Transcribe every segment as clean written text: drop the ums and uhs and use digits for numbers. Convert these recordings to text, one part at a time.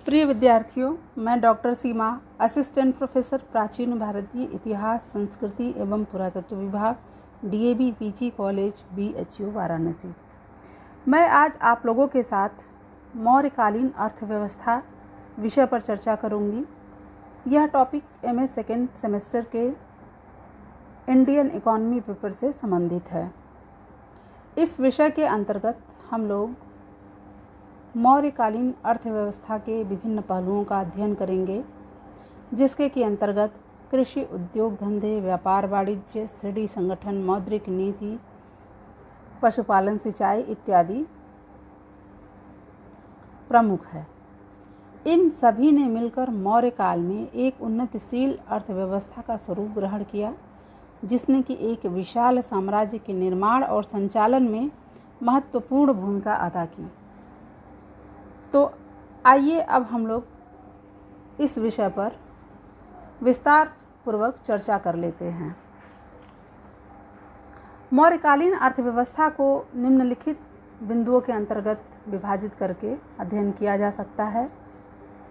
प्रिय विद्यार्थियों, मैं डॉक्टर सीमा, असिस्टेंट प्रोफेसर प्राचीन भारतीय इतिहास, संस्कृति एवं पुरातत्व विभाग, DAV PG college, BHU Varanasi. मैं आज आप लोगों के साथ मौर्यकालीन अर्थव्यवस्था विषय पर चर्चा करूंगी। यह टॉपिक एमए सेकेंड सेमेस्टर के इंडियन इकोनॉमी पेपर से संबंधित है। इस विषय के अंतर्गत हम लोग मौर्यकालीन अर्थव्यवस्था के विभिन्न पहलुओं का अध्ययन करेंगे, जिसके के अंतर्गत कृषि, उद्योग धंधे, व्यापार वाणिज्य, ऋणी संगठन, मौद्रिक नीति, पशुपालन, सिंचाई इत्यादि प्रमुख है। इन सभी ने मिलकर मौर्य काल में एक उन्नतिशील अर्थव्यवस्था का स्वरूप ग्रहण किया, जिसने कि एक विशाल साम्राज्य के निर्माण और संचालन में महत्वपूर्ण भूमिका अदा की। तो आइए अब हम लोग इस विषय पर विस्तार पूर्वक चर्चा कर लेते हैं। मौर्यकालीन अर्थव्यवस्था को निम्नलिखित बिंदुओं के अंतर्गत विभाजित करके अध्ययन किया जा सकता है,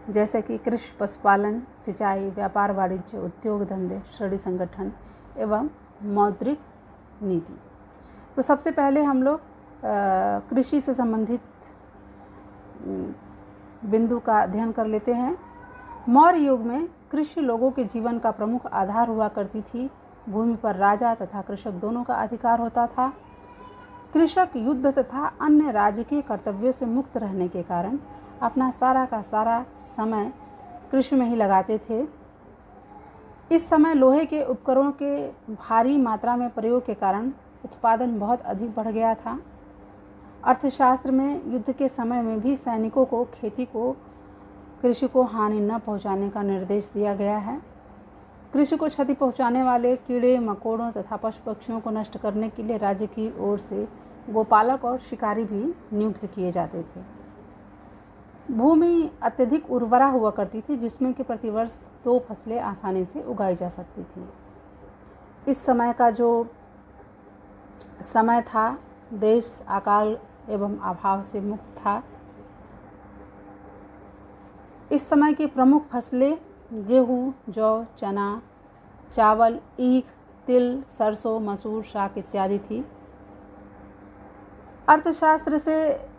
जैसे कि कृषि, पशुपालन, सिंचाई, व्यापार वाणिज्य, उद्योग धंधे, ऋणी संगठन एवं मौद्रिक नीति। तो सबसे पहले हम लोग कृषि से संबंधित बिंदु का अध्ययन कर लेते हैं। मौर्य युग में कृषि लोगों के जीवन का प्रमुख आधार हुआ करती थी। भूमि पर राजा तथा कृषक दोनों का अधिकार होता था। कृषक युद्ध तथा अन्य राजकीय कर्तव्यों से मुक्त रहने के कारण अपना सारा का सारा समय कृषि में ही लगाते थे। इस समय लोहे के उपकरणों के भारी मात्रा में प्रयोग के कारण उत्पादन बहुत अधिक बढ़ गया था। अर्थशास्त्र में युद्ध के समय में भी सैनिकों को खेती को, कृषि को हानि न पहुंचाने का निर्देश दिया गया है। कृषि को क्षति पहुंचाने वाले कीड़े मकोड़ों तथा पशु पक्षियों को नष्ट करने के लिए राज्य की ओर से गोपालक और शिकारी भी नियुक्त किए जाते थे। भूमि अत्यधिक उर्वरा हुआ करती थी, जिसमें कि प्रतिवर्ष 2 फसलें आसानी से उगाई जा सकती थी। इस समय का जो समय था, देश अकाल एवं अभाव से मुक्त था। इस समय की प्रमुख फसलें गेहूँ, जौ, चना, चावल, ईख, तिल, सरसों, मसूर, शाक इत्यादि थी। अर्थशास्त्र से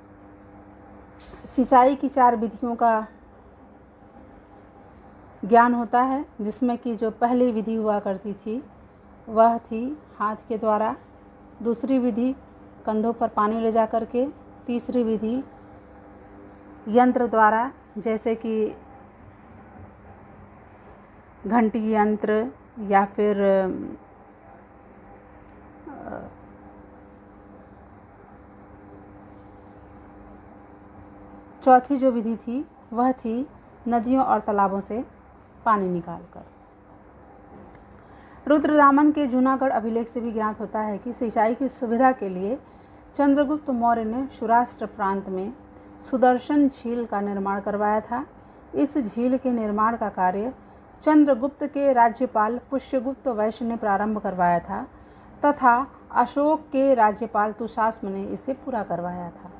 सिंचाई की 4 विधियों का ज्ञान होता है, जिसमें कि जो पहली विधि हुआ करती थी वह थी हाथ के द्वारा, दूसरी विधि कंधों पर पानी ले जा कर के, तीसरी विधि यंत्र द्वारा, जैसे कि घंटी यंत्र या फिर चौथी जो विधि थी वह थी नदियों और तालाबों से पानी निकालकर। रुद्रदामन के जूनागढ़ अभिलेख से भी ज्ञात होता है कि सिंचाई की सुविधा के लिए चंद्रगुप्त मौर्य ने सौराष्ट्र प्रांत में सुदर्शन झील का निर्माण करवाया था। इस झील के निर्माण का कार्य चंद्रगुप्त के राज्यपाल पुष्यगुप्त वैश्य ने प्रारंभ करवाया था तथा अशोक के राज्यपाल तुषास्म ने इसे पूरा करवाया था।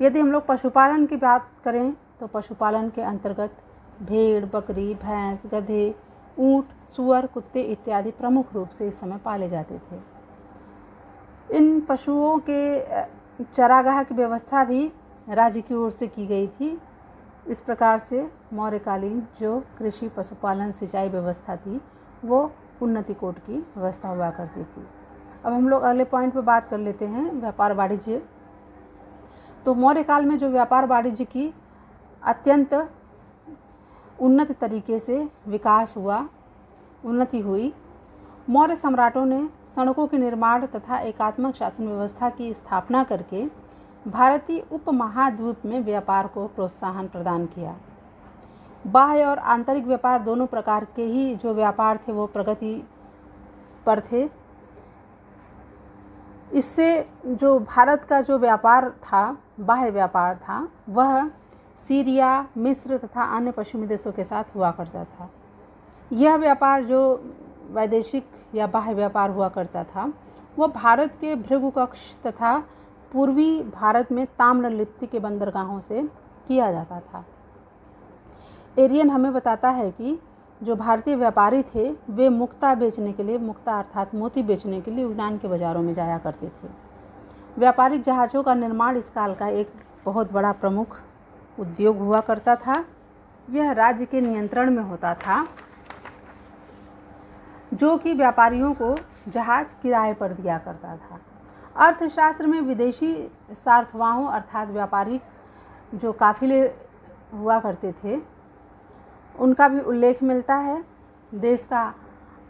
यदि हम लोग पशुपालन की बात करें तो पशुपालन के अंतर्गत भेड़, बकरी, भैंस, गधे, ऊंट, सूअर, कुत्ते इत्यादि प्रमुख रूप से इस समय पाले जाते थे। इन पशुओं के चरागाह की व्यवस्था भी राज्य की ओर से की गई थी। इस प्रकार से मौर्यकालीन जो कृषि, पशुपालन, सिंचाई व्यवस्था थी वो उन्नति कोटि की व्यवस्था हुआ करती थी। अब हम लोग अगले पॉइंट पे बात कर लेते हैं, व्यापार वाणिज्य। तो मौर्य काल में जो व्यापार वाणिज्य की अत्यंत उन्नत तरीके से विकास हुआ, उन्नति हुई। मौर्य सम्राटों ने सड़कों के निर्माण तथा एकात्मक शासन व्यवस्था की स्थापना करके भारतीय उपमहाद्वीप में व्यापार को प्रोत्साहन प्रदान किया। बाह्य और आंतरिक व्यापार दोनों प्रकार के ही जो व्यापार थे वो प्रगति पर थे। इससे जो भारत का जो व्यापार था, बाह्य व्यापार था, वह सीरिया, मिस्र तथा अन्य पश्चिमी देशों के साथ हुआ करता था। यह व्यापार जो वैदेशिक या बाह्य व्यापार हुआ करता था वह भारत के भृगु कक्ष तथा पूर्वी भारत में ताम्रलिप्ति के बंदरगाहों से किया जाता था। एरियन हमें बताता है कि जो भारतीय व्यापारी थे वे मुक्ता बेचने के लिए, मुक्ता अर्थात मोती बेचने के लिए यूनान के बाज़ारों में जाया करते थे। व्यापारिक जहाज़ों का निर्माण इस काल का एक बहुत बड़ा प्रमुख उद्योग हुआ करता था। यह राज्य के नियंत्रण में होता था, जो कि व्यापारियों को जहाज़ किराए पर दिया करता था। अर्थशास्त्र में विदेशी सार्थवाहों अर्थात व्यापारिक जो काफिले हुआ करते थे उनका भी उल्लेख मिलता है। देश का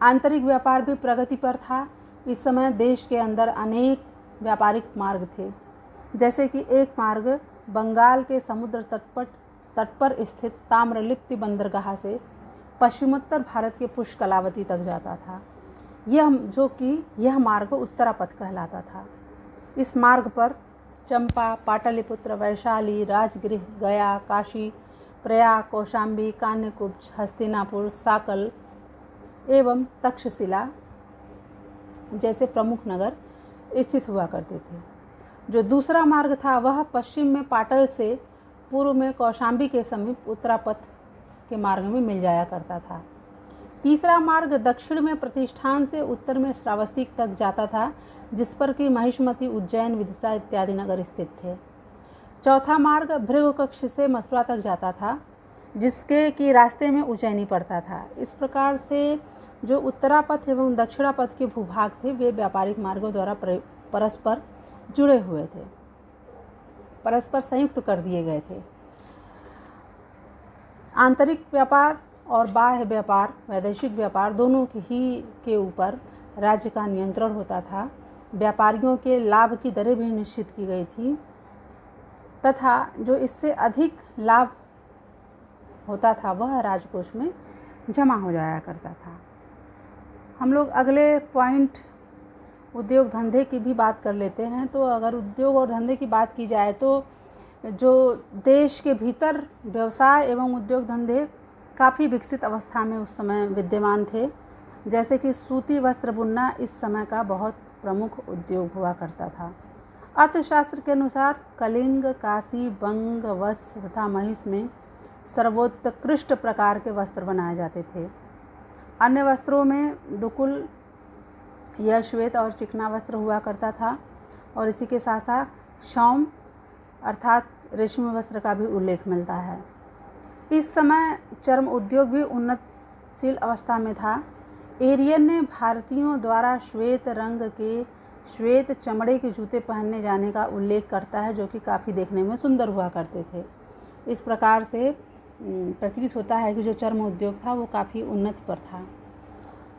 आंतरिक व्यापार भी प्रगति पर था। इस समय देश के अंदर अनेक व्यापारिक मार्ग थे, जैसे कि एक मार्ग बंगाल के समुद्र तट पर स्थित ताम्रलिप्ति बंदरगाह से पश्चिमोत्तर भारत के पुष्कलावती तक जाता था। यह मार्ग उत्तरापथ कहलाता था। इस मार्ग पर चंपा, पाटलिपुत्र, वैशाली, राजगृह, गया, काशी, प्रयाग, कौशाम्बी, कान्यकुब्ज, हस्तिनापुर, साकल एवं तक्षशिला जैसे प्रमुख नगर स्थित हुआ करते थे। जो दूसरा मार्ग था वह पश्चिम में पाटल से पूर्व में कौशाम्बी के समीप उत्तरापथ के मार्ग में मिल जाया करता था। तीसरा मार्ग दक्षिण में प्रतिष्ठान से उत्तर में श्रावस्ती तक जाता था, जिस पर कि महिष्मती, उज्जैन, विदिशा इत्यादि नगर स्थित थे। चौथा मार्ग भृगुकक्ष से मथुरा तक जाता था, जिसके कि रास्ते में उज्जैनी पड़ता था। इस प्रकार से जो उत्तरापथ एवं दक्षिणापथ के भूभाग थे वे व्यापारिक मार्गों द्वारा परस्पर जुड़े हुए थे, परस्पर संयुक्त कर दिए गए थे। आंतरिक व्यापार और बाह्य व्यापार, वैदेशिक व्यापार दोनों ही के ऊपर राज्य का नियंत्रण होता था। व्यापारियों के लाभ की दरें भी निश्चित की गई थी तथा जो इससे अधिक लाभ होता था वह राजकोष में जमा हो जाया करता था। हम लोग अगले पॉइंट उद्योग धंधे की भी बात कर लेते हैं। तो अगर उद्योग और धंधे की बात की जाए तो जो देश के भीतर व्यवसाय एवं उद्योग धंधे काफ़ी विकसित अवस्था में उस समय विद्यमान थे। जैसे कि सूती वस्त्र बुनना इस समय का बहुत प्रमुख उद्योग हुआ करता था। अर्थशास्त्र के अनुसार कलिंग, काशी, बंग, वत्स तथा महिष में सर्वोत्कृष्ट प्रकार के वस्त्र बनाए जाते थे। अन्य वस्त्रों में दुकुल, श्वेत और चिकना वस्त्र हुआ करता था और इसी के साथ साथ शौम अर्थात रेशमी वस्त्र का भी उल्लेख मिलता है। इस समय चर्म उद्योग भी उन्नतशील अवस्था में था। एरियन ने भारतीयों द्वारा श्वेत रंग के श्वेत चमड़े के जूते पहनने जाने का उल्लेख करता है, जो कि काफ़ी देखने में सुंदर हुआ करते थे। इस प्रकार से प्रतीत होता है कि जो चर्म उद्योग था वो काफ़ी उन्नति पर था।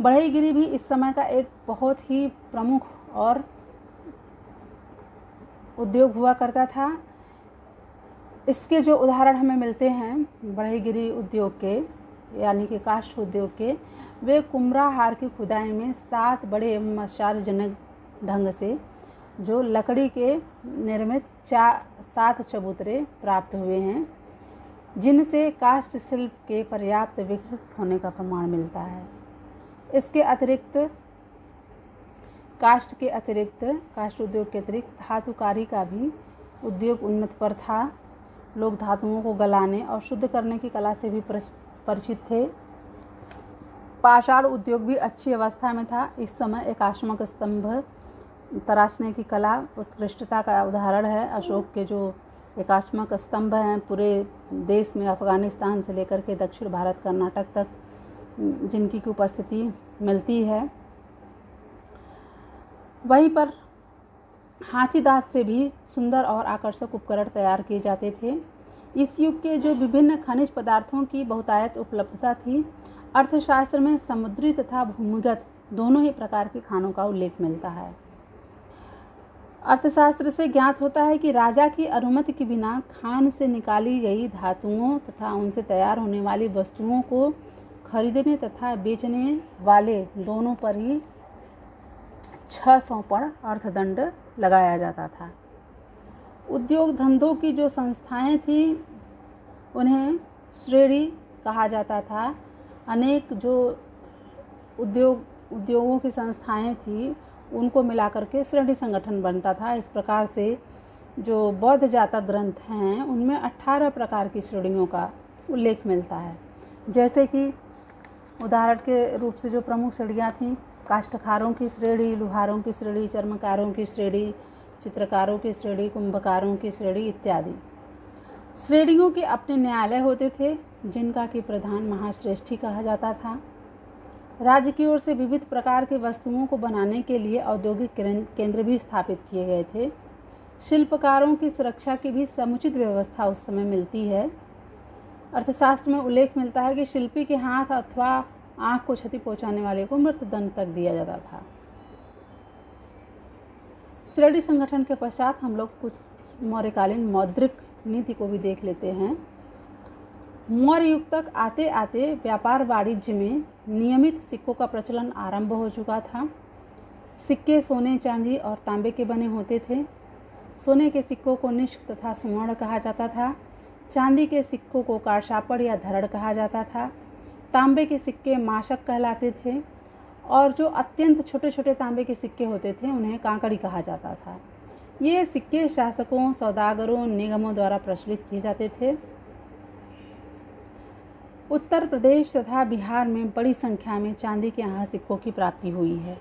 बढ़ईगिरी भी इस समय का एक बहुत ही प्रमुख और उद्योग हुआ करता था। इसके जो उदाहरण हमें मिलते हैं बढ़ईगिरी उद्योग के यानी कि काष्ठ उद्योग के, वे कुम्हराहार की खुदाई में 7 बड़े एवं आश्चर्यजनक ढंग से जो लकड़ी के निर्मित 7 चबूतरे प्राप्त हुए हैं, जिनसे काष्ठ शिल्प के पर्याप्त विकसित होने का प्रमाण मिलता है। इसके अतिरिक्त काष्ठ उद्योग के अतिरिक्त धातुकारी का भी उद्योग उन्नत पर था। लोग धातुओं को गलाने और शुद्ध करने की कला से भी परिचित थे। पाषाण उद्योग भी अच्छी अवस्था में था। इस समय एकाश्मक स्तंभ तराशने की कला उत्कृष्टता का उदाहरण है। अशोक के जो एकाश्मक स्तंभ हैं पूरे देश में, अफ़गानिस्तान से लेकर के दक्षिण भारत, कर्नाटक तक जिनकी की उपस्थिति मिलती है। वहीं पर हाथी दांत से भी सुंदर और आकर्षक उपकरण तैयार किए जाते थे। इस युग के जो विभिन्न खनिज पदार्थों की बहुतायत उपलब्धता थी। अर्थशास्त्र में समुद्री तथा भूमिगत दोनों ही प्रकार के खानों का उल्लेख मिलता है। अर्थशास्त्र से ज्ञात होता है कि राजा की अनुमति के बिना खान से निकाली गई धातुओं तथा उनसे तैयार होने वाली वस्तुओं को खरीदने तथा बेचने वाले दोनों पर ही 600 पर्ण अर्थदंड लगाया जाता था। उद्योग धंधों की जो संस्थाएं थी उन्हें श्रेणी कहा जाता था। अनेक जो उद्योगों की संस्थाएं थी उनको मिलाकर के श्रेणी संगठन बनता था। इस प्रकार से जो बौद्ध जातक ग्रंथ हैं उनमें 18 प्रकार की श्रेणियों का उल्लेख मिलता है। जैसे कि उदाहरण के रूप से जो प्रमुख श्रेणियाँ थीं, काष्ठकारों की श्रेणी, लुहारों की श्रेणी, चर्मकारों की श्रेणी, चित्रकारों की श्रेणी, कुंभकारों की श्रेणी इत्यादि। श्रेणियों के अपने न्यायालय होते थे जिनका कि प्रधान महाश्रेष्ठी कहा जाता था। राज्य की ओर से विविध प्रकार के वस्तुओं को बनाने के लिए औद्योगिक केंद्र भी स्थापित किए गए थे। शिल्पकारों की सुरक्षा की भी समुचित व्यवस्था उस समय मिलती है। अर्थशास्त्र में उल्लेख मिलता है कि शिल्पी के हाथ अथवा आंख को क्षति पहुंचाने वाले को मृत्युदंड तक दिया जाता था। श्रेणी संगठन के पश्चात हम लोग कुछ मौर्यकालीन मौद्रिक नीति को भी देख लेते हैं। मौर्य युग तक आते आते व्यापार वाणिज्य में नियमित सिक्कों का प्रचलन आरंभ हो चुका था। सिक्के सोने, चांदी और तांबे के बने होते थे। सोने के सिक्कों को निष्क तथा सुवर्ण कहा जाता था। चांदी के सिक्कों को कारशापड़ या धरड़ कहा जाता था। तांबे के सिक्के माशक कहलाते थे और जो अत्यंत छोटे छोटे तांबे के सिक्के होते थे उन्हें कांकड़ी कहा जाता था। ये सिक्के शासकों, सौदागरों, निगमों द्वारा प्रचलित किए जाते थे। उत्तर प्रदेश तथा बिहार में बड़ी संख्या में चांदी के यहाँ सिक्कों की प्राप्ति हुई है,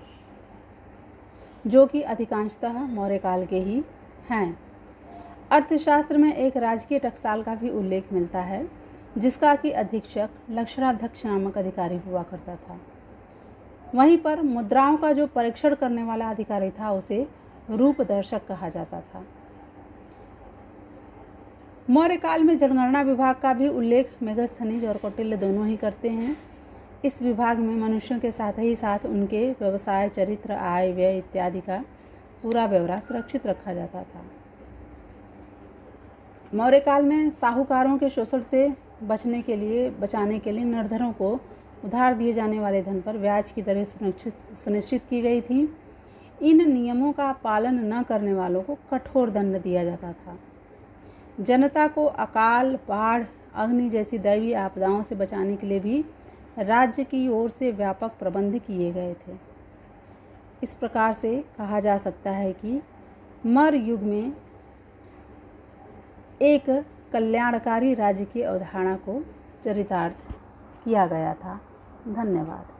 जो कि अधिकांशतः मौर्यकाल के ही हैं। अर्थशास्त्र में एक राजकीय टकसाल का भी उल्लेख मिलता है, जिसका कि अधीक्षक लक्षणाध्यक्ष नामक अधिकारी हुआ करता था। वहीं पर मुद्राओं का जो परीक्षण करने वाला अधिकारी था उसे रूपदर्शक कहा जाता था। मौर्य काल में जनगणना विभाग का भी उल्लेख मेगस्थनीज और कौटिल्य दोनों ही करते हैं। इस विभाग में मनुष्यों के साथ ही साथ उनके व्यवसाय, चरित्र, आय, व्यय इत्यादि का पूरा ब्यौरा सुरक्षित रखा जाता था। मौर्य काल में साहूकारों के शोषण से बचाने के लिए निर्धनों को उधार दिए जाने वाले धन पर ब्याज की दरें सुनिश्चित की गई थी। इन नियमों का पालन न करने वालों को कठोर दंड दिया जाता था। जनता को अकाल, बाढ़, अग्नि जैसी दैवीय आपदाओं से बचाने के लिए भी राज्य की ओर से व्यापक प्रबंध किए गए थे। इस प्रकार से कहा जा सकता है कि मौर्य युग में एक कल्याणकारी राज्य की अवधारणा को चरितार्थ किया गया था। धन्यवाद।